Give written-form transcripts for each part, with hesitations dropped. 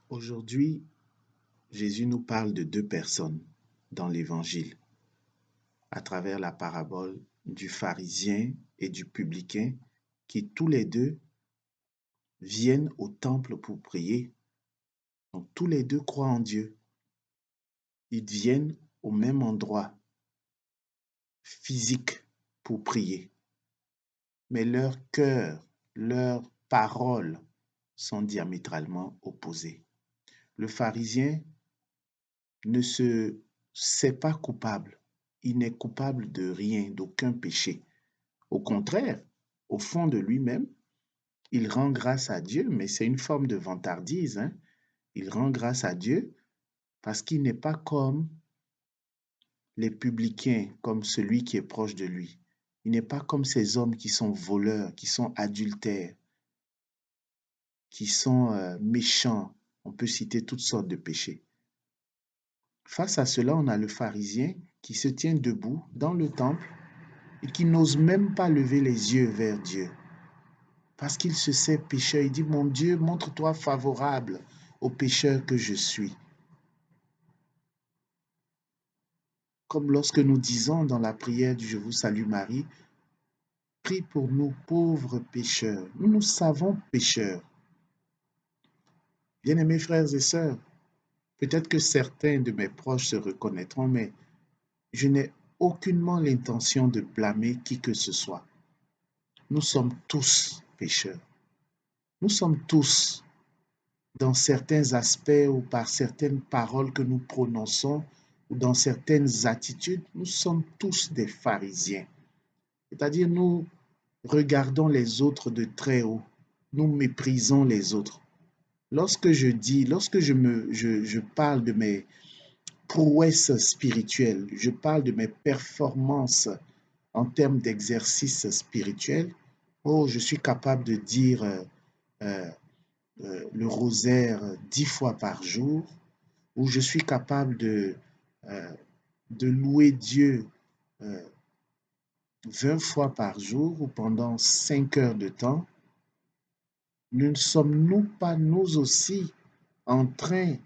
Aujourd'hui, Jésus nous parle de deux personnes dans l'Évangile, à travers la parabole du pharisien et du publicain qui tous les deux viennent au temple pour prier. Donc tous les deux croient en Dieu. Ils viennent au même endroit physique pour prier. Mais leurs cœurs, leurs paroles sont diamétralement opposées. Le pharisien ne se sait pas coupable. Il n'est coupable de rien, d'aucun péché. Au contraire, au fond de lui-même, il rend grâce à Dieu, mais c'est une forme de vantardise, hein. Il rend grâce à Dieu parce qu'il n'est pas comme les publicains, comme celui qui est proche de lui. Il n'est pas comme ces hommes qui sont voleurs, qui sont adultères, qui sont méchants. On peut citer toutes sortes de péchés. Face à cela, on a le pharisien qui se tient debout dans le temple et qui n'ose même pas lever les yeux vers Dieu. Parce qu'il se sait pécheur, il dit, mon Dieu, montre-toi favorable au pécheur que je suis. Comme lorsque nous disons dans la prière du Je vous salue Marie, prie pour nous pauvres pécheurs. Nous nous savons pécheurs. Bien-aimés frères et sœurs, peut-être que certains de mes proches se reconnaîtront, mais je n'ai aucunement l'intention de blâmer qui que ce soit. Nous sommes tous pécheurs. Nous sommes tous, dans certains aspects ou par certaines paroles que nous prononçons ou dans certaines attitudes, nous sommes tous des pharisiens. C'est-à-dire nous regardons les autres de très haut, nous méprisons les autres. Lorsque je parle de mes prouesses spirituelles, je parle de mes performances en termes d'exercice spirituel, oh, je suis capable de dire euh, le rosaire 10 fois par jour, où je suis capable euh, de louer Dieu euh, 20 fois par jour ou pendant 5 heures de temps, ne sommes-nous pas nous aussi en train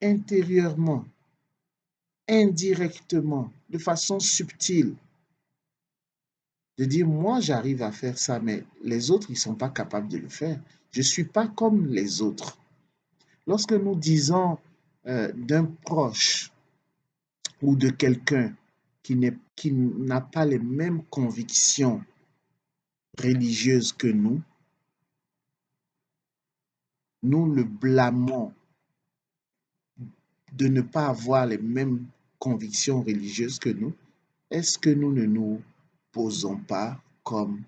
intérieurement, indirectement, de façon subtile, de dire moi j'arrive à faire ça, mais les autres ils ne sont pas capables de le faire. Je ne suis pas comme les autres. Lorsque nous disons d'un proche ou de quelqu'un qui n'a pas les mêmes convictions religieuses que nous le blâmons de ne pas avoir les mêmes convictions religieuses que nous. Est-ce que nous ne nous posons pas comme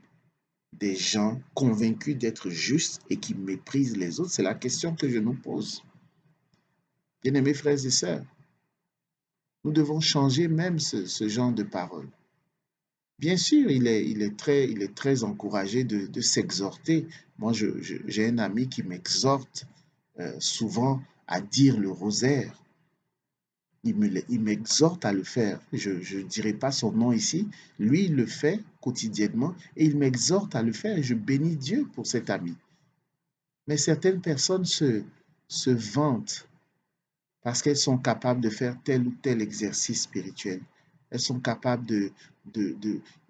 des gens convaincus d'être justes et qui méprisent les autres? C'est la question que je nous pose. Bien-aimés frères et sœurs, nous devons changer même ce genre de parole. Bien sûr, il est très encouragé de s'exhorter. Moi, j'ai un ami qui m'exhorte souvent à dire le rosaire. Il m'exhorte à le faire. Je ne dirai pas son nom ici. Lui, il le fait quotidiennement et il m'exhorte à le faire et je bénis Dieu pour cet ami. Mais certaines personnes se vantent parce qu'elles sont capables de faire tel ou tel exercice spirituel. Elles sont capables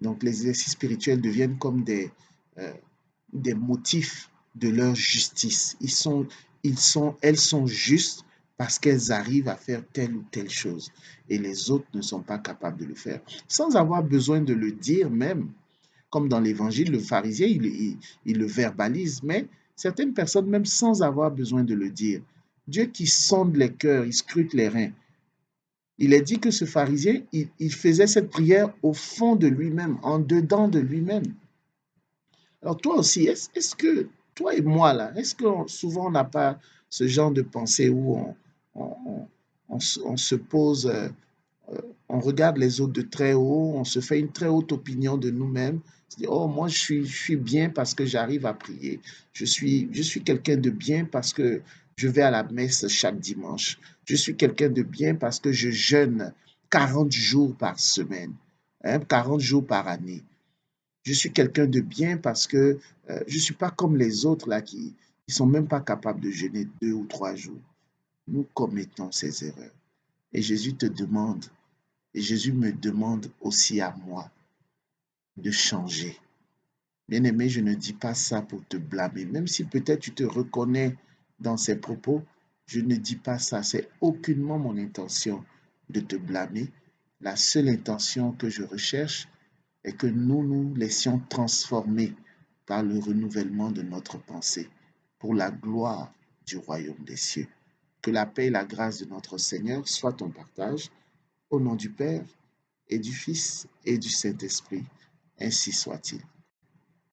donc les exercices spirituels deviennent comme euh, des motifs de leur justice. Elles sont justes parce qu'elles arrivent à faire telle ou telle chose et les autres ne sont pas capables de le faire. Sans avoir besoin de le dire même, comme dans l'évangile, le pharisien, il le verbalise, mais certaines personnes, même sans avoir besoin de le dire, Dieu qui sonde les cœurs, il scrute les reins. Il est dit que ce pharisien, il faisait cette prière au fond de lui-même, en dedans de lui-même. Alors toi aussi, est-ce que, toi et moi là, est-ce que souvent on n'a pas ce genre de pensée où on, on se pose, on regarde les autres de très haut, on se fait une très haute opinion de nous-mêmes. On se dit, oh, moi, je suis bien parce que j'arrive à prier. Je suis quelqu'un de bien parce que je vais à la messe chaque dimanche. Je suis quelqu'un de bien parce que je jeûne 40 jours par semaine, hein, 40 jours par année. Je suis quelqu'un de bien parce que je ne suis pas comme les autres là qui ne sont même pas capables de jeûner 2 ou 3 jours. nous commettons ces erreurs. Et Jésus te demande, et Jésus me demande aussi à moi de changer. Bien-aimé, je ne dis pas ça pour te blâmer, même si peut-être tu te reconnais dans ces propos, je ne dis pas ça, c'est aucunement mon intention de te blâmer. La seule intention que je recherche est que nous nous laissions transformer par le renouvellement de notre pensée pour la gloire du royaume des cieux. Que la paix et la grâce de notre Seigneur soient ton partage, au nom du Père et du Fils et du Saint-Esprit. Ainsi soit-il.